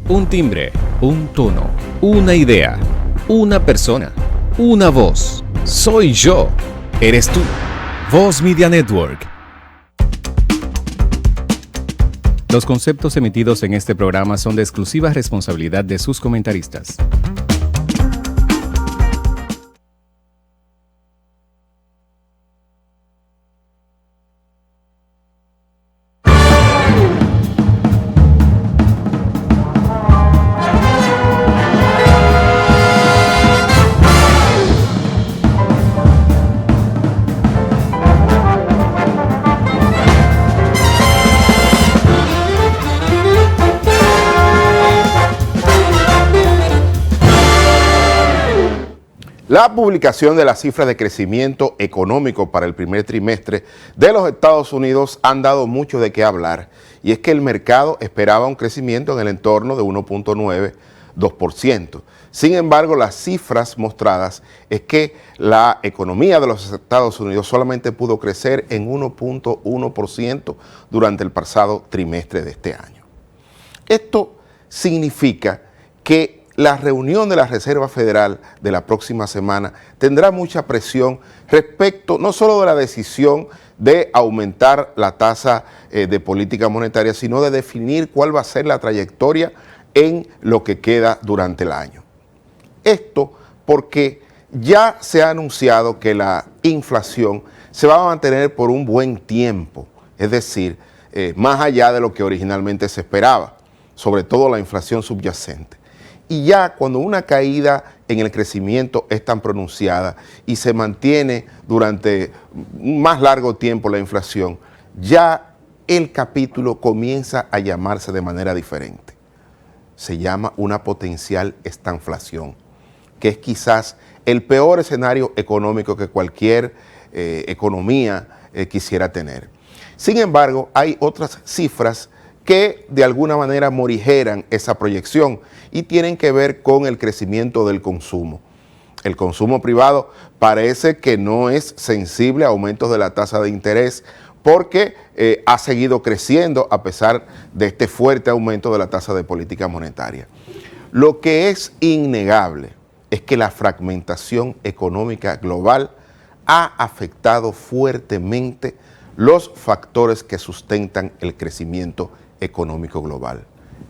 Un timbre, un tono, una idea, una persona, una voz. Soy yo. Eres tú. Voz Media Network. Los conceptos emitidos en este programa son de exclusiva responsabilidad de sus comentaristas. La publicación de las cifras de crecimiento económico para el primer trimestre de los Estados Unidos han dado mucho de qué hablar, y es que el mercado esperaba un crecimiento en el entorno de 1.9-2%. Sin embargo, las cifras mostradas es que la economía de los Estados Unidos solamente pudo crecer en 1.1% durante el pasado trimestre de este año. Esto significa que la reunión de la Reserva Federal de la próxima semana tendrá mucha presión respecto no solo de la decisión de aumentar la tasa de política monetaria, sino de definir cuál va a ser la trayectoria en lo que queda durante el año. Esto porque ya se ha anunciado que la inflación se va a mantener por un buen tiempo, es decir, más allá de lo que originalmente se esperaba, sobre todo la inflación subyacente. Y ya cuando una caída en el crecimiento es tan pronunciada y se mantiene durante un más largo tiempo la inflación, ya el capítulo comienza a llamarse de manera diferente. Se llama una potencial estanflación, que es quizás el peor escenario económico que cualquier economía quisiera tener. Sin embargo, hay otras cifras que de alguna manera morigeran esa proyección y tienen que ver con el crecimiento del consumo. El consumo privado parece que no es sensible a aumentos de la tasa de interés porque ha seguido creciendo a pesar de este fuerte aumento de la tasa de política monetaria. Lo que es innegable es que la fragmentación económica global ha afectado fuertemente los factores que sustentan el crecimiento económico global.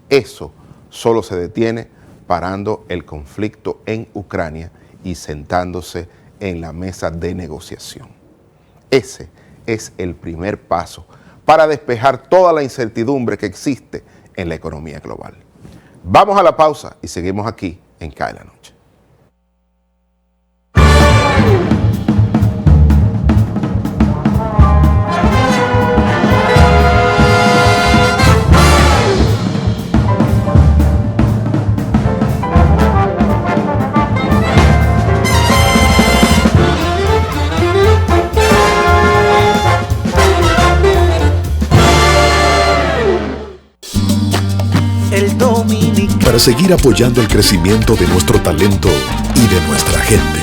Eso solo se detiene parando el conflicto en Ucrania y sentándose en la mesa de negociación. Ese es el primer paso para despejar toda la incertidumbre que existe en la economía global. Vamos a la pausa y seguimos aquí en CAE la Noche. Para seguir apoyando el crecimiento de nuestro talento y de nuestra gente.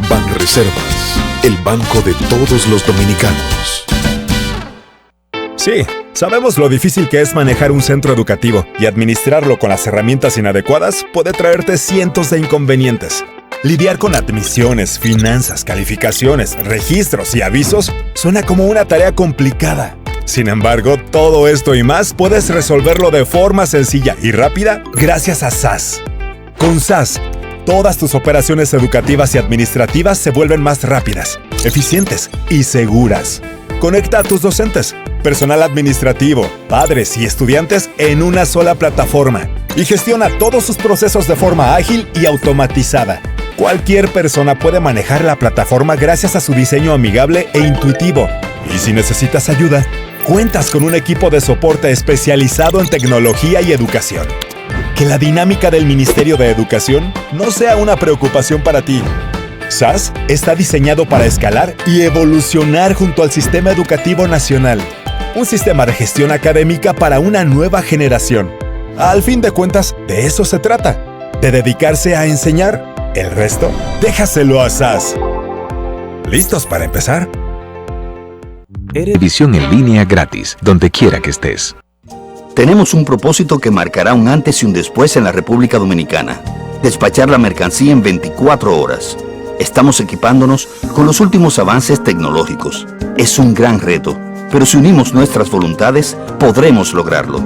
Banreservas, el banco de todos los dominicanos. Sí, sabemos lo difícil que es manejar un centro educativo y administrarlo con las herramientas inadecuadas puede traerte cientos de inconvenientes. Lidiar con admisiones, finanzas, calificaciones, registros y avisos suena como una tarea complicada. Sin embargo, todo esto y más puedes resolverlo de forma sencilla y rápida gracias a SAS. Con SAS, todas tus operaciones educativas y administrativas se vuelven más rápidas, eficientes y seguras. Conecta a tus docentes, personal administrativo, padres y estudiantes en una sola plataforma y gestiona todos sus procesos de forma ágil y automatizada. Cualquier persona puede manejar la plataforma gracias a su diseño amigable e intuitivo. Y si necesitas ayuda, cuentas con un equipo de soporte especializado en tecnología y educación. Que la dinámica del Ministerio de Educación no sea una preocupación para ti. SAS está diseñado para escalar y evolucionar junto al Sistema Educativo Nacional. Un sistema de gestión académica para una nueva generación. Al fin de cuentas, de eso se trata. De dedicarse a enseñar. El resto, déjaselo a SAS. ¿Listos para empezar? Edición en línea gratis, donde quiera que estés. Tenemos un propósito que marcará un antes y un después en la República Dominicana. Despachar la mercancía en 24 horas. Estamos equipándonos con los últimos avances tecnológicos. Es un gran reto, pero si unimos nuestras voluntades, podremos lograrlo.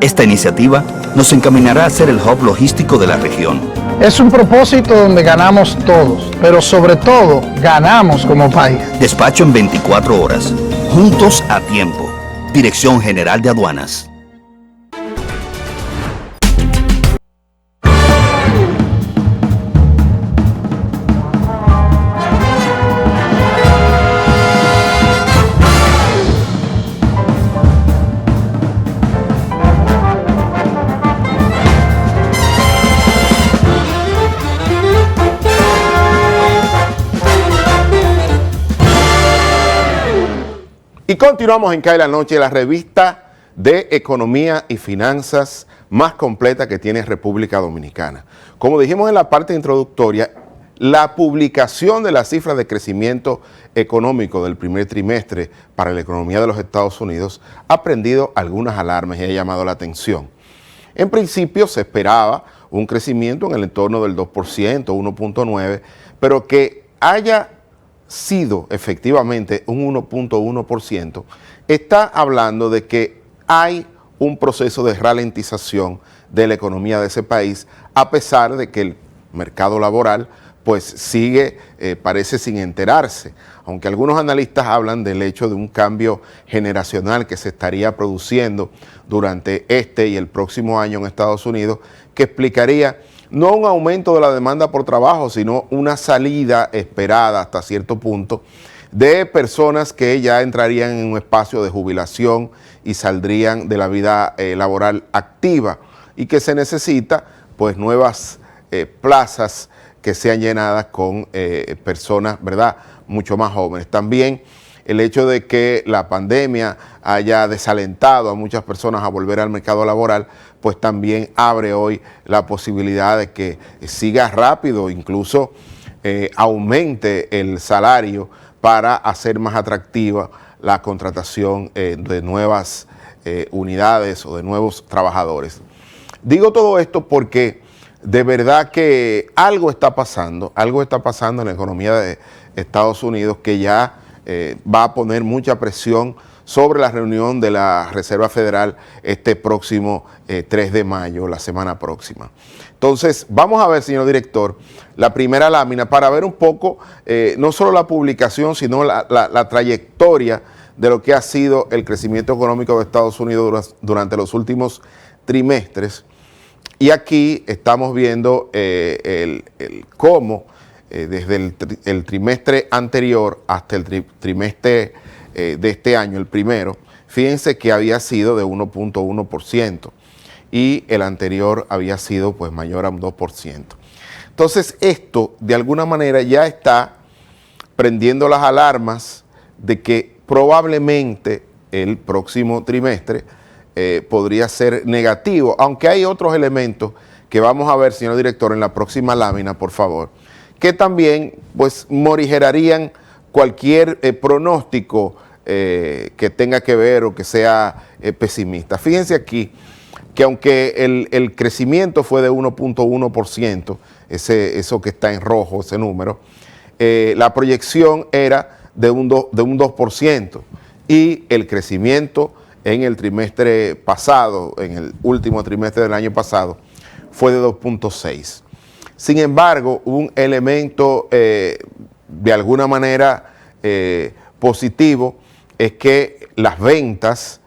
Esta iniciativa nos encaminará a ser el hub logístico de la región. Es un propósito donde ganamos todos, pero sobre todo, ganamos como país. Despacho en 24 horas. Juntos a tiempo. Dirección General de Aduanas. Y continuamos en CAE la Noche, la revista de economía y finanzas más completa que tiene República Dominicana. Como dijimos en la parte introductoria, la publicación de las cifras de crecimiento económico del primer trimestre para la economía de los Estados Unidos ha prendido algunas alarmas y ha llamado la atención. En principio se esperaba un crecimiento en el entorno del 2%, 1.9%, pero que haya sido efectivamente un 1.1%, está hablando de que hay un proceso de ralentización de la economía de ese país, a pesar de que el mercado laboral pues sigue, parece sin enterarse, aunque algunos analistas hablan del hecho de un cambio generacional que se estaría produciendo durante este y el próximo año en Estados Unidos, que explicaría no un aumento de la demanda por trabajo, sino una salida esperada hasta cierto punto de personas que ya entrarían en un espacio de jubilación y saldrían de la vida laboral activa, y que se necesita pues nuevas plazas que sean llenadas con personas, ¿verdad?, mucho más jóvenes. También el hecho de que la pandemia haya desalentado a muchas personas a volver al mercado laboral, pues también abre hoy la posibilidad de que siga rápido, incluso aumente el salario para hacer más atractiva la contratación de nuevas unidades o de nuevos trabajadores. Digo todo esto porque de verdad que algo está pasando en la economía de Estados Unidos que ya va a poner mucha presión sobre la reunión de la Reserva Federal este próximo 3 de mayo, la semana próxima. Entonces, vamos a ver, señor director, la primera lámina para ver un poco, no solo la publicación, sino la trayectoria de lo que ha sido el crecimiento económico de Estados Unidos durante los últimos trimestres. Y aquí estamos viendo cómo desde el trimestre anterior hasta el trimestre de este año, el primero, fíjense que había sido de 1.1% y el anterior había sido pues mayor a un 2%. Entonces esto de alguna manera ya está prendiendo las alarmas de que probablemente el próximo trimestre podría ser negativo, aunque hay otros elementos que vamos a ver, señor director, en la próxima lámina, por favor, que también pues morigerarían cualquier pronóstico que tenga que ver o que sea pesimista. Fíjense aquí que aunque el crecimiento fue de 1.1%, eso que está en rojo, ese número, la proyección era de un 2% y el crecimiento en el trimestre pasado, en el último trimestre del año pasado, fue de 2.6%. Sin embargo, un elemento de alguna manera positivo es que las ventas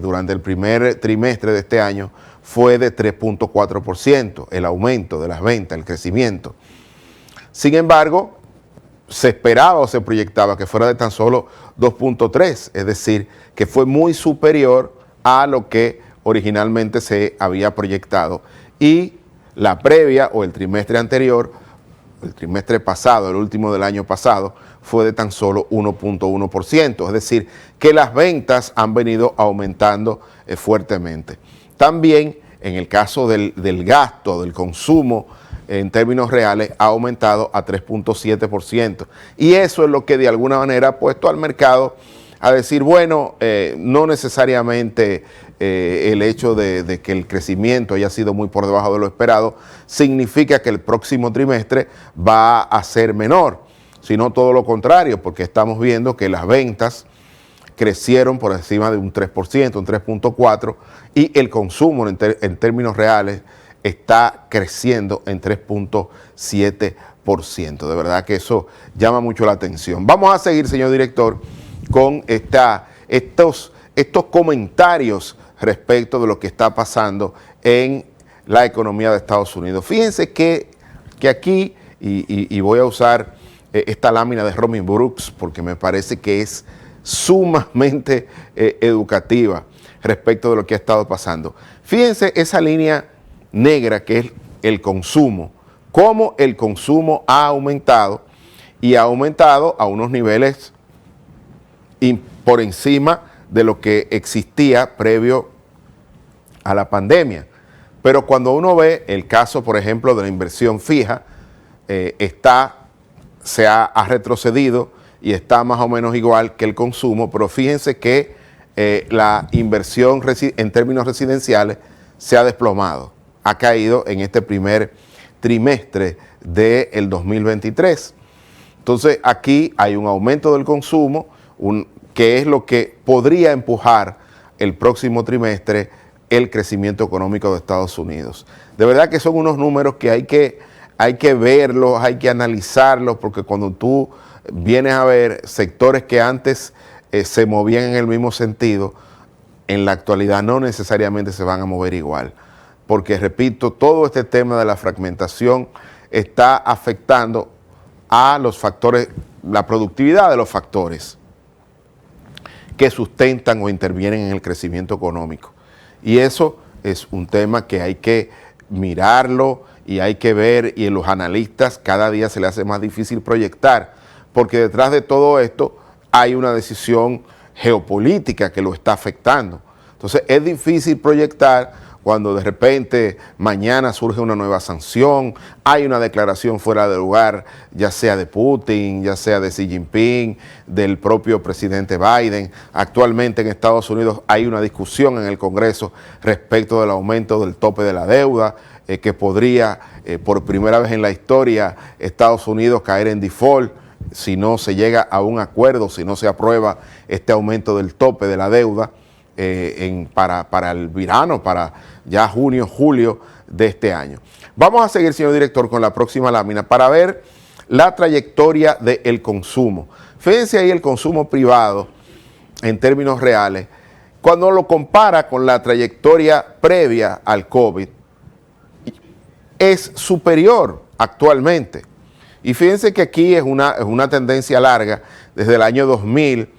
durante el primer trimestre de este año fue de 3.4%, el aumento de las ventas, el crecimiento. Sin embargo, se esperaba o se proyectaba que fuera de tan solo 2.3%, es decir, que fue muy superior a lo que originalmente se había proyectado. Y la previa o el trimestre anterior, el trimestre pasado, el último del año pasado, fue de tan solo 1.1%, es decir, que las ventas han venido aumentando fuertemente. También en el caso del gasto, del consumo, en términos reales, ha aumentado a 3.7%. Y eso es lo que de alguna manera ha puesto al mercado a decir, bueno, no necesariamente el hecho de que el crecimiento haya sido muy por debajo de lo esperado, significa que el próximo trimestre va a ser menor, sino todo lo contrario, porque estamos viendo que las ventas crecieron por encima de un 3%, un 3.4%, y el consumo en términos reales está creciendo en 3.7%. De verdad que eso llama mucho la atención. Vamos a seguir, señor director, con estos comentarios respecto de lo que está pasando en la economía de Estados Unidos. Fíjense que aquí, y voy a usar esta lámina de Robin Brooks porque me parece que es sumamente educativa respecto de lo que ha estado pasando. Fíjense esa línea negra que es el consumo, cómo el consumo ha aumentado y ha aumentado a unos niveles por encima de lo que existía previo a la pandemia. Pero cuando uno ve el caso, por ejemplo, de la inversión fija, se ha retrocedido y está más o menos igual que el consumo, pero fíjense que la inversión en términos residenciales se ha desplomado, ha caído en este primer trimestre del 2023. Entonces aquí hay un aumento del consumo, que es lo que podría empujar el próximo trimestre el crecimiento económico de Estados Unidos. De verdad que son unos números que hay que verlos, hay que analizarlos, porque cuando tú vienes a ver sectores que antes se movían en el mismo sentido, en la actualidad no necesariamente se van a mover igual. Porque, repito, todo este tema de la fragmentación está afectando a los factores, la productividad de los factores que sustentan o intervienen en el crecimiento económico. Y eso es un tema que hay que mirarlo y hay que ver, y a los analistas cada día se les hace más difícil proyectar, porque detrás de todo esto hay una decisión geopolítica que lo está afectando. Entonces es difícil proyectar cuando de repente mañana surge una nueva sanción, hay una declaración fuera de lugar, ya sea de Putin, ya sea de Xi Jinping, del propio presidente Biden. Actualmente en Estados Unidos hay una discusión en el Congreso respecto del aumento del tope de la deuda, que podría por primera vez en la historia Estados Unidos caer en default si no se llega a un acuerdo, si no se aprueba este aumento del tope de la deuda para el verano, para ya junio, julio de este año. Vamos a seguir, señor director, con la próxima lámina para ver la trayectoria del consumo. Fíjense ahí el consumo privado en términos reales, cuando lo compara con la trayectoria previa al COVID, es superior actualmente. Y fíjense que aquí es una tendencia larga, desde el año 2000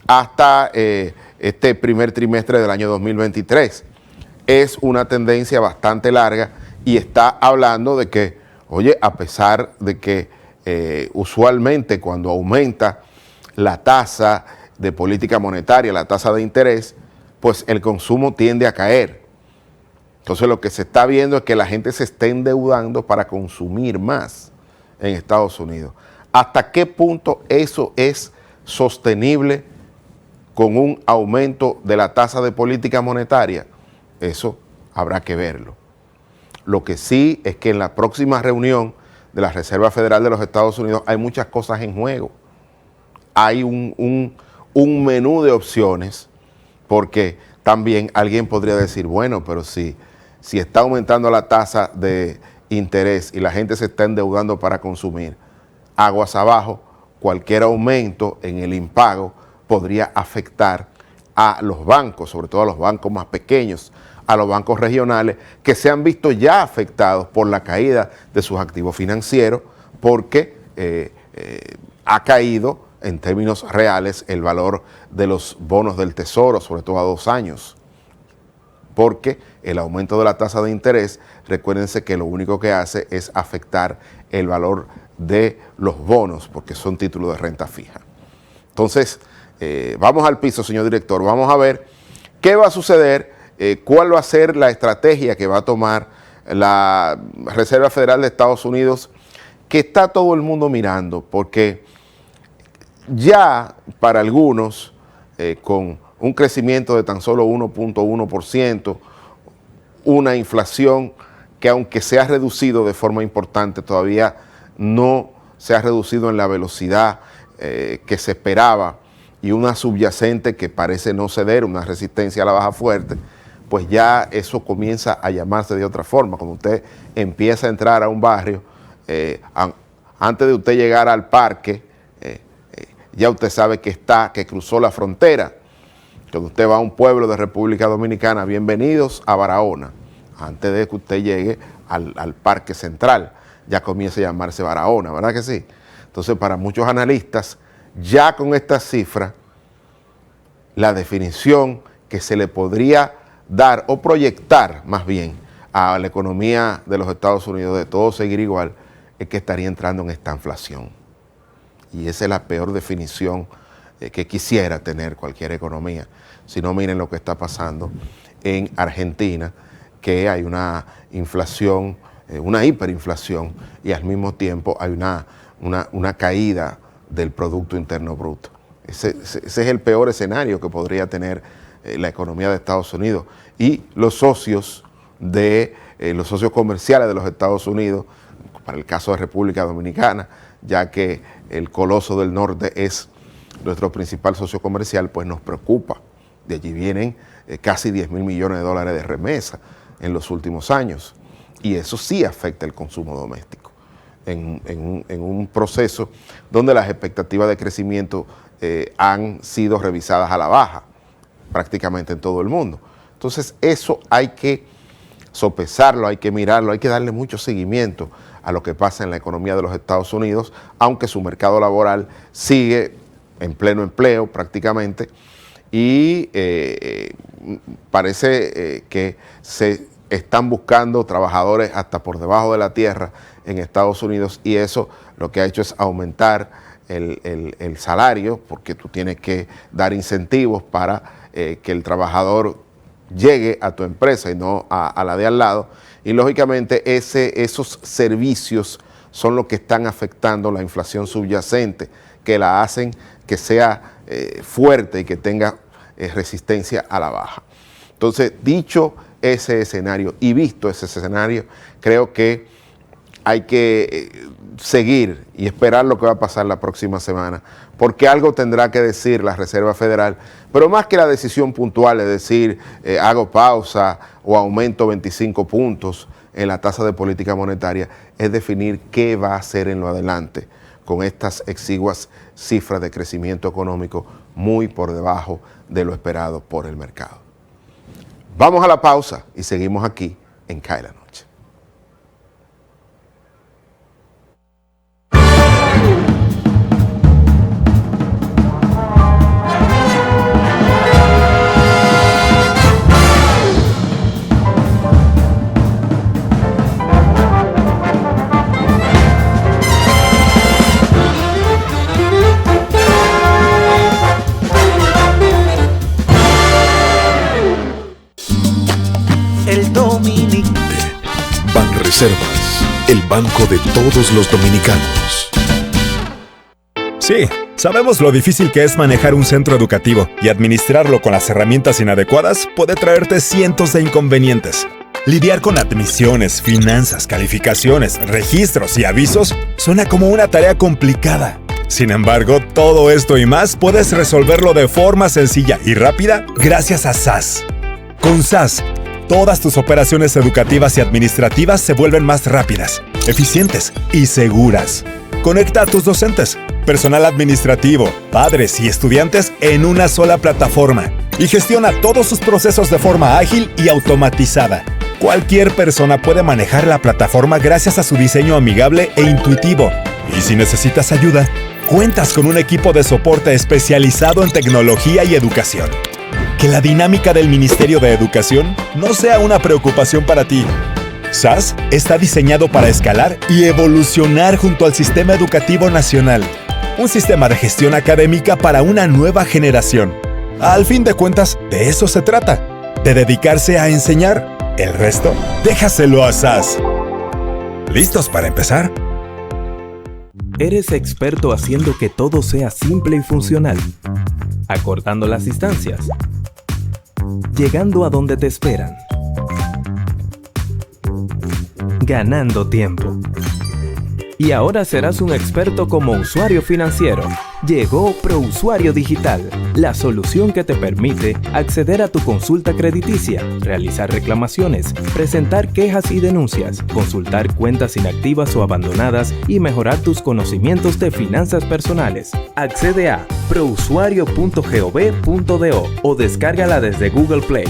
hasta este primer trimestre del año 2023. Es una tendencia bastante larga y está hablando de que, oye, a pesar de que usualmente cuando aumenta la tasa de política monetaria, la tasa de interés, pues el consumo tiende a caer. Entonces lo que se está viendo es que la gente se está endeudando para consumir más en Estados Unidos. ¿Hasta qué punto eso es sostenible con un aumento de la tasa de política monetaria? Eso habrá que verlo. Lo que sí es que en la próxima reunión de la Reserva Federal de los Estados Unidos hay muchas cosas en juego. Hay un menú de opciones, porque también alguien podría decir, bueno, pero si está aumentando la tasa de interés y la gente se está endeudando para consumir, aguas abajo, cualquier aumento en el impago podría afectar a los bancos, sobre todo a los bancos más pequeños, a los bancos regionales, que se han visto ya afectados por la caída de sus activos financieros, porque ha caído en términos reales el valor de los bonos del Tesoro, sobre todo a 2 años. Porque el aumento de la tasa de interés, recuérdense que lo único que hace es afectar el valor de los bonos, porque son títulos de renta fija. Entonces, vamos al piso, señor director. Vamos a ver qué va a suceder, cuál va a ser la estrategia que va a tomar la Reserva Federal de Estados Unidos, que está todo el mundo mirando, porque ya para algunos, con un crecimiento de tan solo 1.1%, una inflación que aunque se ha reducido de forma importante, todavía no se ha reducido en la velocidad que se esperaba, y una subyacente que parece no ceder, una resistencia a la baja fuerte, pues ya eso comienza a llamarse de otra forma. Cuando usted empieza a entrar a un barrio, antes de usted llegar al parque, ya usted sabe que cruzó la frontera. Cuando usted va a un pueblo de República Dominicana, bienvenidos a Barahona. Antes de que usted llegue al parque central, ya comienza a llamarse Barahona, ¿verdad que sí? Entonces, para muchos analistas, ya con esta cifra, la definición que se le podría dar o proyectar más bien a la economía de los Estados Unidos de todo seguir igual, es que estaría entrando en esta inflación. Y esa es la peor definición que quisiera tener cualquier economía. Si no, miren lo que está pasando en Argentina, que hay una inflación, una hiperinflación, y al mismo tiempo hay una caída del Producto Interno Bruto. Ese es el peor escenario que podría tener la economía de Estados Unidos. Y los socios comerciales de los Estados Unidos, para el caso de República Dominicana, ya que el Coloso del Norte es nuestro principal socio comercial, pues nos preocupa. De allí vienen casi 10 mil millones de dólares de remesa en los últimos años. Y eso sí afecta el consumo doméstico. En un proceso donde las expectativas de crecimiento han sido revisadas a la baja, prácticamente en todo el mundo. Entonces eso hay que sopesarlo, hay que mirarlo, hay que darle mucho seguimiento a lo que pasa en la economía de los Estados Unidos, aunque su mercado laboral sigue en pleno empleo prácticamente, y parece que se están buscando trabajadores hasta por debajo de la tierra en Estados Unidos, y eso lo que ha hecho es aumentar el salario, porque tú tienes que dar incentivos para que el trabajador llegue a tu empresa y no a la de al lado, y lógicamente esos servicios son los que están afectando la inflación subyacente, que la hacen que sea fuerte y que tenga resistencia a la baja. Entonces, dicho ese escenario y visto ese escenario, creo que hay que seguir y esperar lo que va a pasar la próxima semana, porque algo tendrá que decir la Reserva Federal, pero más que la decisión puntual, es decir, hago pausa o aumento 25 puntos en la tasa de política monetaria, es definir qué va a hacer en lo adelante con estas exiguas cifras de crecimiento económico muy por debajo de lo esperado por el mercado. Vamos a la pausa y seguimos aquí en CAE la Noche. Banreservas, el banco de todos los dominicanos. Sí, sabemos lo difícil que es manejar un centro educativo, y administrarlo con las herramientas inadecuadas puede traerte cientos de inconvenientes. Lidiar con admisiones, finanzas, calificaciones, registros y avisos suena como una tarea complicada. Sin embargo, todo esto y más puedes resolverlo de forma sencilla y rápida gracias a SAS. Con SAS, todas tus operaciones educativas y administrativas se vuelven más rápidas, eficientes y seguras. Conecta a tus docentes, personal administrativo, padres y estudiantes en una sola plataforma y gestiona todos sus procesos de forma ágil y automatizada. Cualquier persona puede manejar la plataforma gracias a su diseño amigable e intuitivo. Y si necesitas ayuda, cuentas con un equipo de soporte especializado en tecnología y educación. Que la dinámica del Ministerio de Educación no sea una preocupación para ti. SAS está diseñado para escalar y evolucionar junto al Sistema Educativo Nacional. Un sistema de gestión académica para una nueva generación. Al fin de cuentas, de eso se trata. De dedicarse a enseñar. El resto, déjaselo a SAS. ¿Listos para empezar? Eres experto haciendo que todo sea simple y funcional, acortando las distancias, llegando a donde te esperan. Ganando tiempo. Y ahora serás un experto como usuario financiero. Llegó ProUsuario Digital, la solución que te permite acceder a tu consulta crediticia, realizar reclamaciones, presentar quejas y denuncias, consultar cuentas inactivas o abandonadas y mejorar tus conocimientos de finanzas personales. Accede a prousuario.gov.do o descárgala desde Google Play.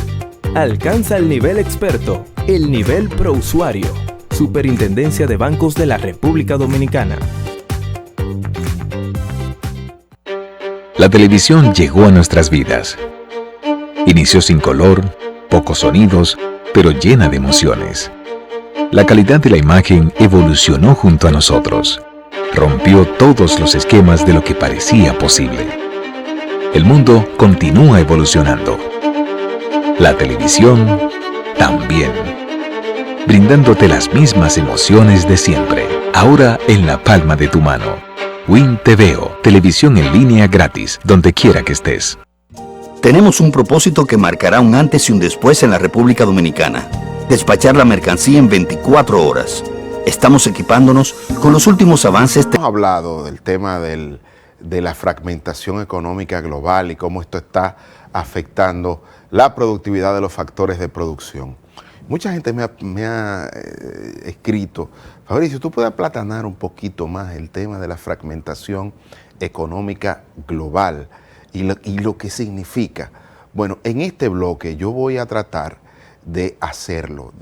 Alcanza el nivel experto, el nivel ProUsuario. Superintendencia de Bancos de la República Dominicana. La televisión llegó a nuestras vidas. Inició sin color, pocos sonidos, pero llena de emociones. La calidad de la imagen evolucionó junto a nosotros. Rompió todos los esquemas de lo que parecía posible. El mundo continúa evolucionando. La televisión también. Brindándote las mismas emociones de siempre, ahora en la palma de tu mano. Win TVO, televisión en línea gratis, donde quiera que estés. Tenemos un propósito que marcará un antes y un después en la República Dominicana. Despachar la mercancía en 24 horas. Estamos equipándonos con los últimos avances. Hemos hablado del tema de la fragmentación económica global y cómo esto está afectando la productividad de los factores de producción. Mucha gente me ha escrito, Fabricio, ¿tú puedes aplatanar un poquito más el tema de la fragmentación económica global y lo que significa? Bueno, en este bloque yo voy a tratar de hacerlo.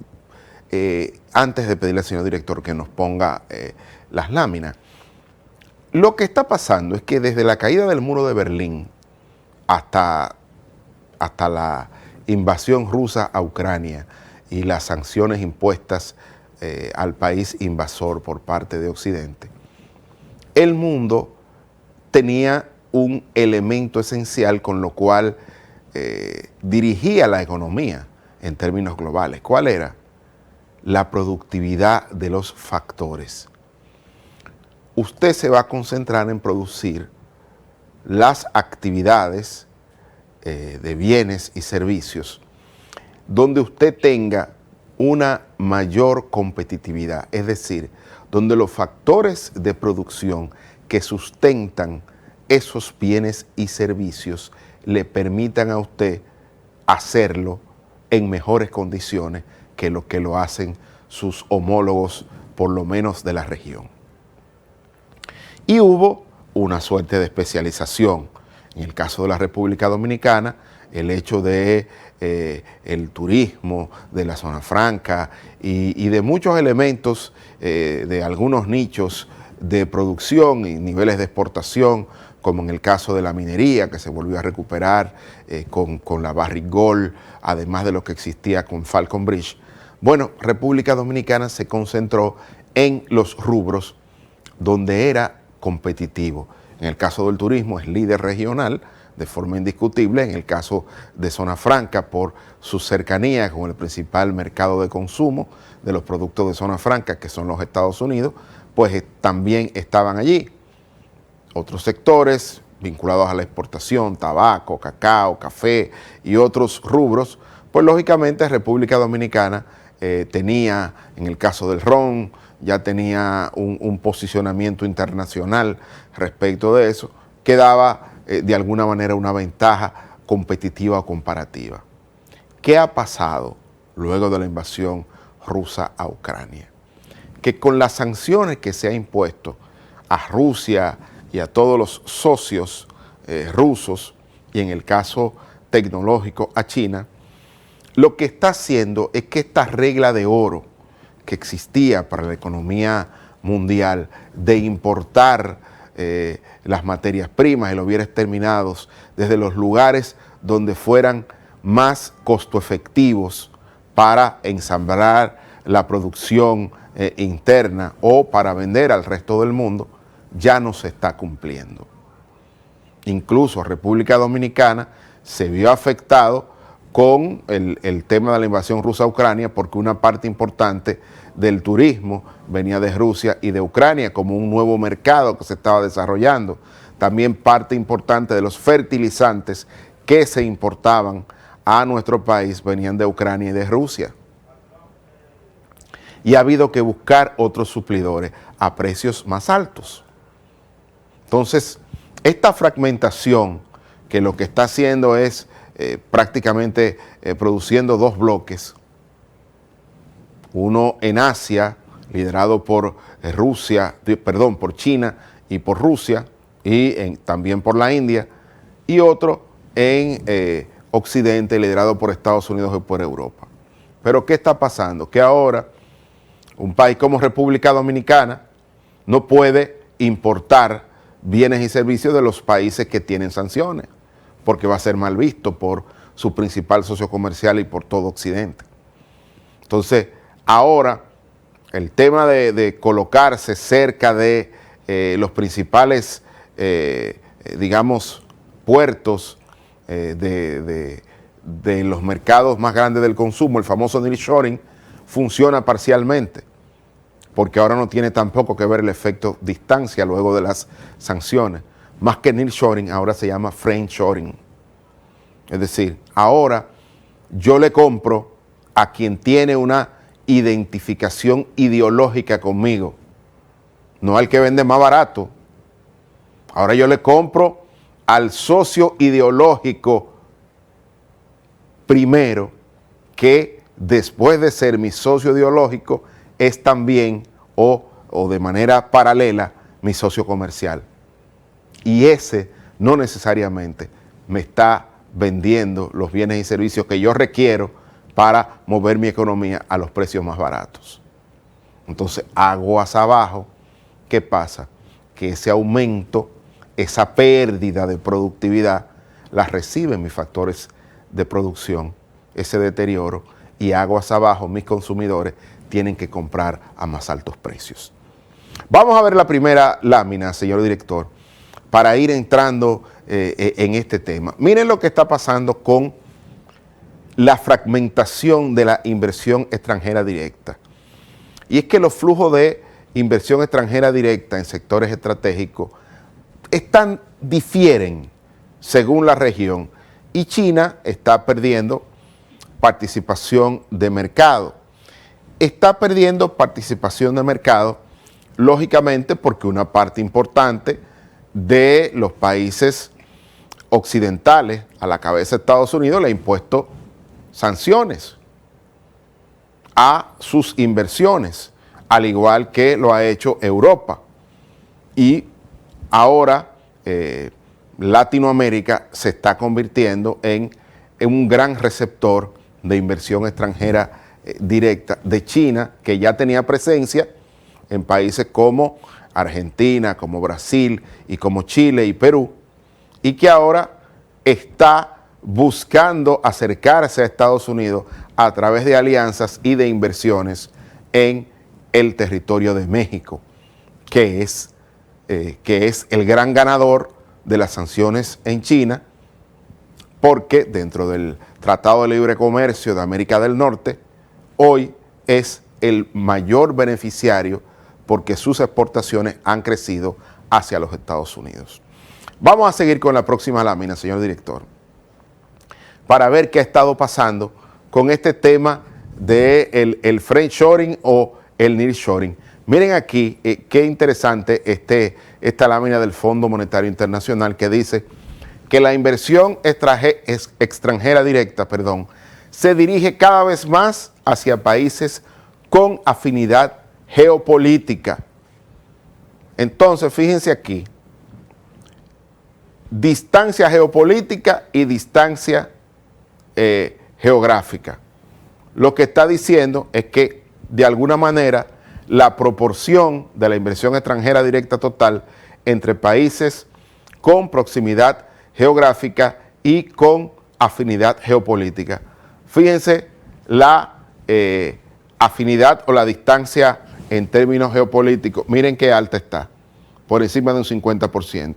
Antes de pedirle al señor director que nos ponga las láminas, lo que está pasando es que desde la caída del muro de Berlín hasta la invasión rusa a Ucrania y las sanciones impuestas al país invasor por parte de Occidente, el mundo tenía un elemento esencial con lo cual dirigía la economía en términos globales. ¿Cuál era? La productividad de los factores. Usted se va a concentrar en producir las actividades de bienes y servicios donde usted tenga una mayor competitividad, es decir, donde los factores de producción que sustentan esos bienes y servicios le permitan a usted hacerlo en mejores condiciones que lo que lo hacen sus homólogos, por lo menos de la región. Y hubo una suerte de especialización. En el caso de la República Dominicana, el hecho de el turismo, de la zona franca y de muchos elementos, de algunos nichos de producción y niveles de exportación, como en el caso de la minería, que se volvió a recuperar con la Barrick Gold, además de lo que existía con Falcon Bridge. Bueno, República Dominicana se concentró en los rubros donde era competitivo. En el caso del turismo es líder regional de forma indiscutible, en el caso de Zona Franca por su cercanía con el principal mercado de consumo de los productos de Zona Franca, que son los Estados Unidos, pues también estaban allí. Otros sectores vinculados a la exportación, tabaco, cacao, café y otros rubros, pues lógicamente República Dominicana tenía, en el caso del ron, ya tenía un posicionamiento internacional respecto de eso, que daba de alguna manera una ventaja competitiva o comparativa. ¿Qué ha pasado luego de la invasión rusa a Ucrania? Que con las sanciones que se ha impuesto a Rusia y a todos los socios rusos, y en el caso tecnológico a China, lo que está haciendo es que esta regla de oro que existía para la economía mundial de importar las materias primas y los bienes terminados desde los lugares donde fueran más costo efectivos para ensamblar la producción interna o para vender al resto del mundo, ya no se está cumpliendo. Incluso República Dominicana se vio afectado con el tema de la invasión rusa a Ucrania, porque una parte importante del turismo venía de Rusia y de Ucrania como un nuevo mercado que se estaba desarrollando. También parte importante de los fertilizantes que se importaban a nuestro país venían de Ucrania y de Rusia. Y ha habido que buscar otros suplidores a precios más altos. Entonces, esta fragmentación, que lo que está haciendo es prácticamente produciendo dos bloques, uno en Asia, liderado por por China y por Rusia, y también por la India, y otro en Occidente, liderado por Estados Unidos y por Europa. Pero ¿qué está pasando? Que ahora un país como República Dominicana no puede importar bienes y servicios de los países que tienen sanciones, porque va a ser mal visto por su principal socio comercial y por todo Occidente. Entonces, ahora el tema de colocarse cerca de los principales, digamos, puertos de los mercados más grandes del consumo, el famoso nearshoring, funciona parcialmente, porque ahora no tiene tampoco que ver el efecto distancia luego de las sanciones. Más que nearshoring, ahora se llama friendshoring. Es decir, ahora yo le compro a quien tiene una identificación ideológica conmigo, no al que vende más barato. Ahora yo le compro al socio ideológico primero, que después de ser mi socio ideológico es también o de manera paralela mi socio comercial. Y ese no necesariamente me está vendiendo los bienes y servicios que yo requiero para mover mi economía a los precios más baratos. Entonces, aguas abajo, ¿qué pasa? Que ese aumento, esa pérdida de productividad, la reciben mis factores de producción, ese deterioro, y aguas abajo, mis consumidores tienen que comprar a más altos precios. Vamos a ver la primera lámina, señor director, para ir entrando en este tema. Miren lo que está pasando con la fragmentación de la inversión extranjera directa. Y es que los flujos de inversión extranjera directa en sectores estratégicos difieren según la región, y China está perdiendo participación de mercado. Está perdiendo participación de mercado, lógicamente, porque una parte importante de los países occidentales, a la cabeza de Estados Unidos, le ha impuesto sanciones a sus inversiones, al igual que lo ha hecho Europa. Y ahora Latinoamérica se está convirtiendo en un gran receptor de inversión extranjera directa de China, que ya tenía presencia en países como Argentina, como Brasil y como Chile y Perú, y que ahora está buscando acercarse a Estados Unidos a través de alianzas y de inversiones en el territorio de México, que es el gran ganador de las sanciones en China, porque dentro del Tratado de Libre Comercio de América del Norte, hoy es el mayor beneficiario porque sus exportaciones han crecido hacia los Estados Unidos. Vamos a seguir con la próxima lámina, señor director, para ver qué ha estado pasando con este tema del el friendshoring o el nearshoring. Miren aquí qué interesante esta lámina del Fondo Monetario Internacional, que dice que la inversión extranjera directa, se dirige cada vez más hacia países con afinidad geopolítica. Entonces, fíjense aquí, distancia geopolítica y distancia geográfica. Lo que está diciendo es que, de alguna manera, la proporción de la inversión extranjera directa total entre países con proximidad geográfica y con afinidad geopolítica. Fíjense la afinidad o la distancia en términos geopolíticos. Miren qué alta está, por encima de un 50%.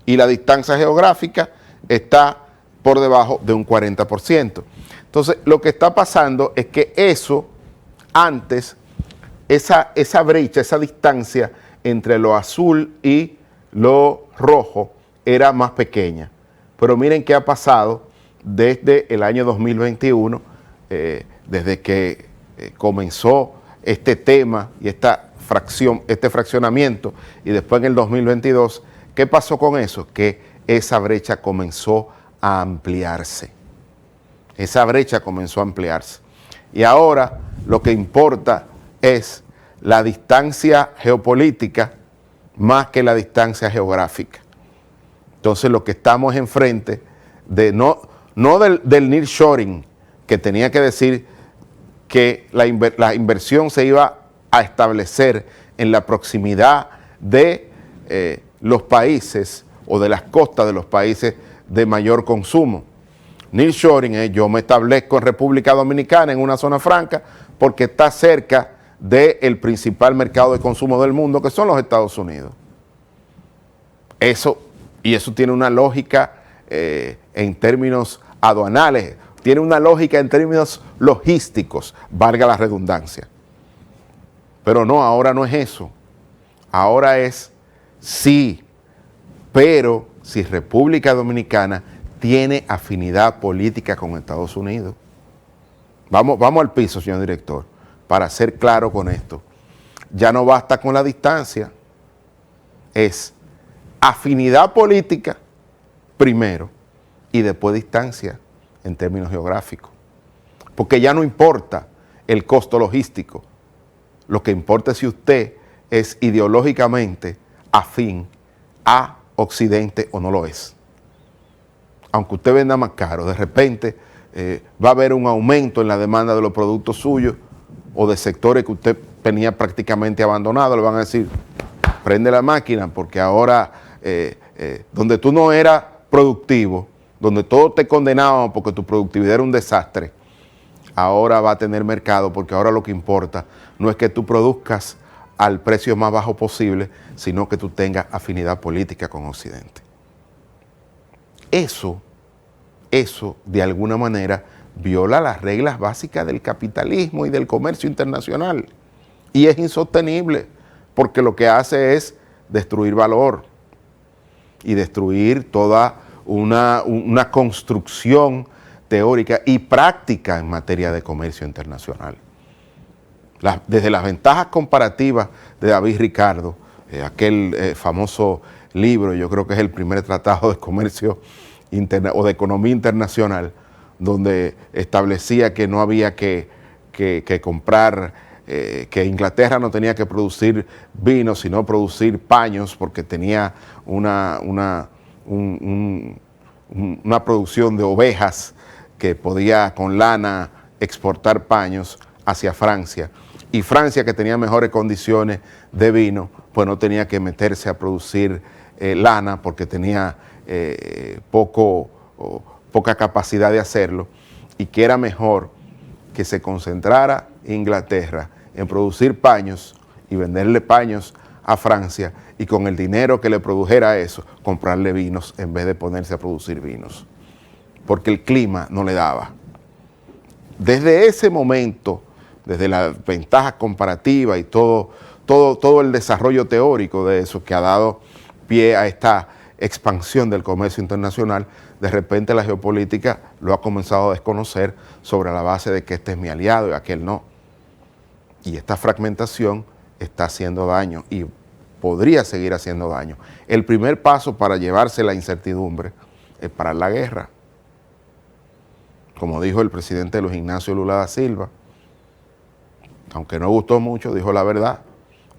Y la distancia geográfica está por debajo de un 40%. Entonces, lo que está pasando es que eso, antes, esa brecha, esa distancia entre lo azul y lo rojo era más pequeña. Pero miren qué ha pasado desde el año 2021, desde que comenzó este tema y este fraccionamiento, y después en el 2022, ¿qué pasó con eso? Que esa brecha comenzó a ampliarse. Esa brecha comenzó a ampliarse. Y ahora lo que importa es la distancia geopolítica más que la distancia geográfica. Entonces lo que estamos enfrente de no del nearshoring, que tenía que decir que la inversión se iba a establecer en la proximidad de los países o de las costas de los países de mayor consumo. Nearshoring es yo me establezco en República Dominicana, en una zona franca, porque está cerca del principal mercado de consumo del mundo, que son los Estados Unidos. Eso tiene una lógica en términos aduanales, tiene una lógica en términos logísticos, valga la redundancia. Pero no, ahora no es eso. Ahora es sí, pero si República Dominicana tiene afinidad política con Estados Unidos. Vamos al piso, señor director, para ser claro con esto. Ya no basta con la distancia, es afinidad política primero y después distancia en términos geográficos. Porque ya no importa el costo logístico, lo que importa es si usted es ideológicamente afín a Occidente o no lo es. Aunque usted venda más caro, de repente va a haber un aumento en la demanda de los productos suyos o de sectores que usted tenía prácticamente abandonados. Le van a decir, prende la máquina, porque ahora donde tú no eras productivo, donde todos te condenaban porque tu productividad era un desastre, ahora va a tener mercado, porque ahora lo que importa no es que tú produzcas al precio más bajo posible, sino que tú tengas afinidad política con Occidente. Eso de alguna manera viola las reglas básicas del capitalismo y del comercio internacional, y es insostenible, porque lo que hace es destruir valor y destruir toda una construcción teórica y práctica en materia de comercio internacional. Desde las ventajas comparativas de David Ricardo, aquel famoso libro, yo creo que es el primer tratado de comercio o de economía internacional, donde establecía que no había que comprar, que Inglaterra no tenía que producir vino, sino producir paños, porque tenía una producción de ovejas que podía con lana exportar paños hacia Francia. Y Francia, que tenía mejores condiciones de vino, pues no tenía que meterse a producir lana porque tenía poca capacidad de hacerlo, y que era mejor que se concentrara Inglaterra en producir paños y venderle paños a Francia, y con el dinero que le produjera eso, comprarle vinos en vez de ponerse a producir vinos, porque el clima no le daba. Desde ese momento, desde las ventajas comparativas y todo el desarrollo teórico de eso que ha dado pie a esta expansión del comercio internacional, de repente la geopolítica lo ha comenzado a desconocer sobre la base de que este es mi aliado y aquel no. Y esta fragmentación está haciendo daño y podría seguir haciendo daño. El primer paso para llevarse la incertidumbre es parar la guerra. Como dijo el presidente Luis Ignacio Lula da Silva, aunque no gustó mucho, dijo la verdad.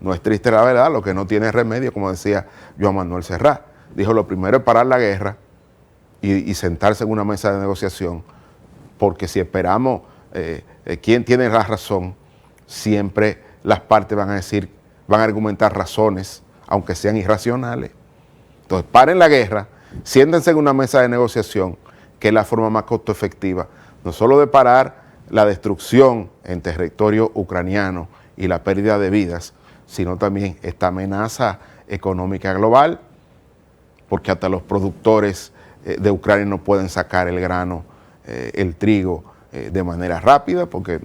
No es triste la verdad, lo que no tiene remedio, como decía Joan Manuel Serrat. Dijo, lo primero es parar la guerra y sentarse en una mesa de negociación, porque si esperamos quién tiene la razón, siempre las partes van a argumentar razones, aunque sean irracionales. Entonces, paren la guerra, siéntense en una mesa de negociación, que es la forma más costo efectiva, no solo de parar la destrucción en territorio ucraniano y la pérdida de vidas, sino también esta amenaza económica global, porque hasta los productores de Ucrania no pueden sacar el grano, el trigo, de manera rápida, porque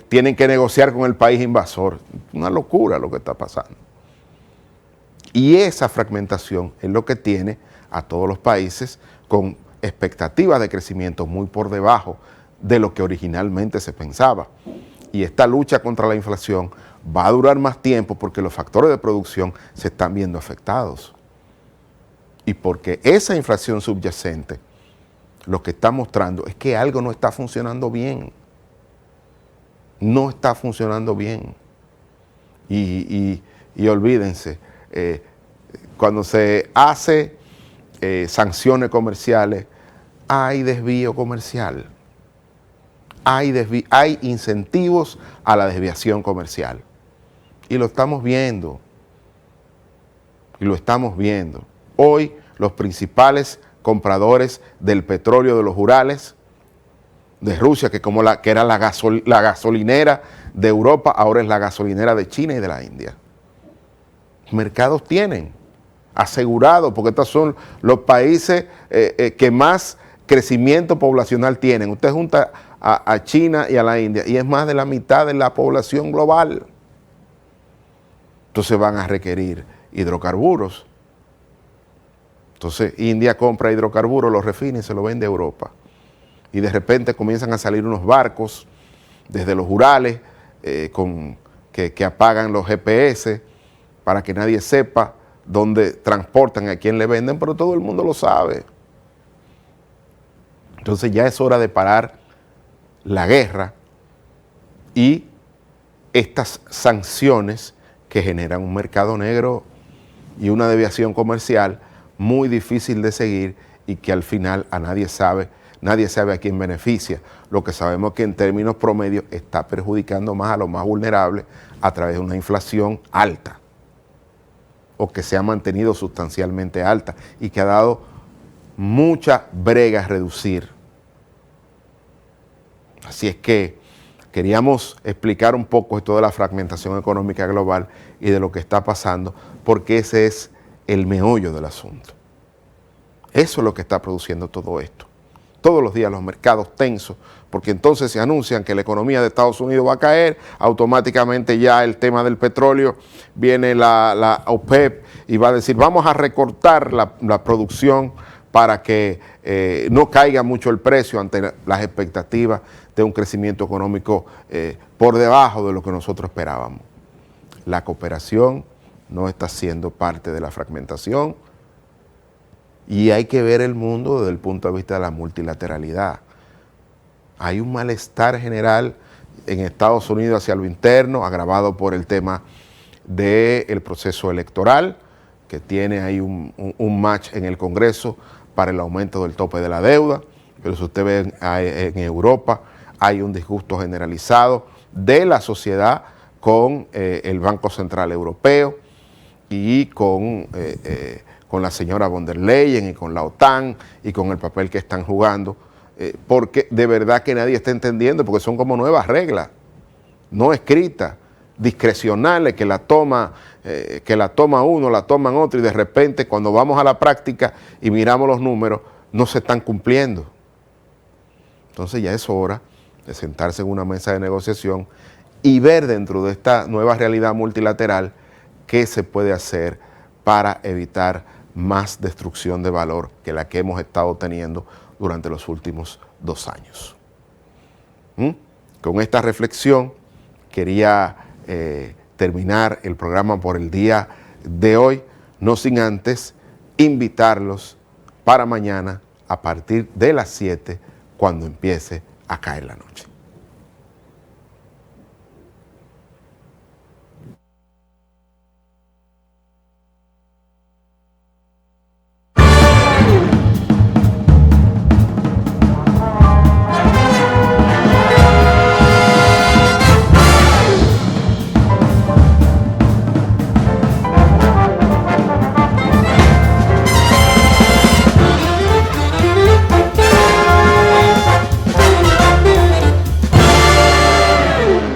tienen que negociar con el país invasor. Una locura lo que está pasando. Y esa fragmentación es lo que tiene a todos los países con expectativas de crecimiento muy por debajo de lo que originalmente se pensaba. Y esta lucha contra la inflación va a durar más tiempo porque los factores de producción se están viendo afectados. Y porque esa inflación subyacente lo que está mostrando es que algo no está funcionando bien. No está funcionando bien. Y olvídense, cuando se hace sanciones comerciales, hay desvío comercial. Hay incentivos a la desviación comercial. Y lo estamos viendo. Y lo estamos viendo. Hoy los principales compradores del petróleo de los Urales, de Rusia, que era la gasolinera de Europa, ahora es la gasolinera de China y de la India. Mercados tienen asegurado, porque estos son los países que más crecimiento poblacional tienen. Usted junta a China y a la India y es más de la mitad de la población global. Entonces van a requerir hidrocarburos. Entonces India compra hidrocarburos, los refina y se lo vende a Europa. Y de repente comienzan a salir unos barcos desde los Urales que apagan los GPS para que nadie sepa dónde transportan, a quién le venden, pero todo el mundo lo sabe. Entonces ya es hora de parar la guerra y estas sanciones que generan un mercado negro y una desviación comercial muy difícil de seguir y que al final nadie sabe a quién beneficia. Lo que sabemos es que en términos promedios está perjudicando más a los más vulnerables a través de una inflación alta o que se ha mantenido sustancialmente alta y que ha dado mucha brega a reducir. Así es que queríamos explicar un poco esto de la fragmentación económica global y de lo que está pasando, porque ese es el meollo del asunto. Eso es lo que está produciendo todo esto. Todos los días los mercados tensos, porque entonces se anuncian que la economía de Estados Unidos va a caer, automáticamente ya el tema del petróleo, viene la OPEP y va a decir vamos a recortar la producción para que no caiga mucho el precio ante las expectativas de un crecimiento económico por debajo de lo que nosotros esperábamos. La cooperación no está siendo parte de la fragmentación y hay que ver el mundo desde el punto de vista de la multilateralidad. Hay un malestar general en Estados Unidos hacia lo interno, agravado por el tema del proceso electoral, que tiene ahí un match en el Congreso para el aumento del tope de la deuda. Pero si usted ve en Europa, hay un disgusto generalizado de la sociedad con el Banco Central Europeo y con la señora von der Leyen y con la OTAN y con el papel que están jugando, porque de verdad que nadie está entendiendo, porque son como nuevas reglas, no escritas, discrecionales, que la toma uno, la toman otro, y de repente cuando vamos a la práctica y miramos los números, no se están cumpliendo. Entonces ya es hora de sentarse en una mesa de negociación y ver dentro de esta nueva realidad multilateral qué se puede hacer para evitar más destrucción de valor que la que hemos estado teniendo durante los últimos 2 años. Con esta reflexión quería terminar el programa por el día de hoy, no sin antes invitarlos para mañana a partir de las 7 cuando empiece a caer la noche.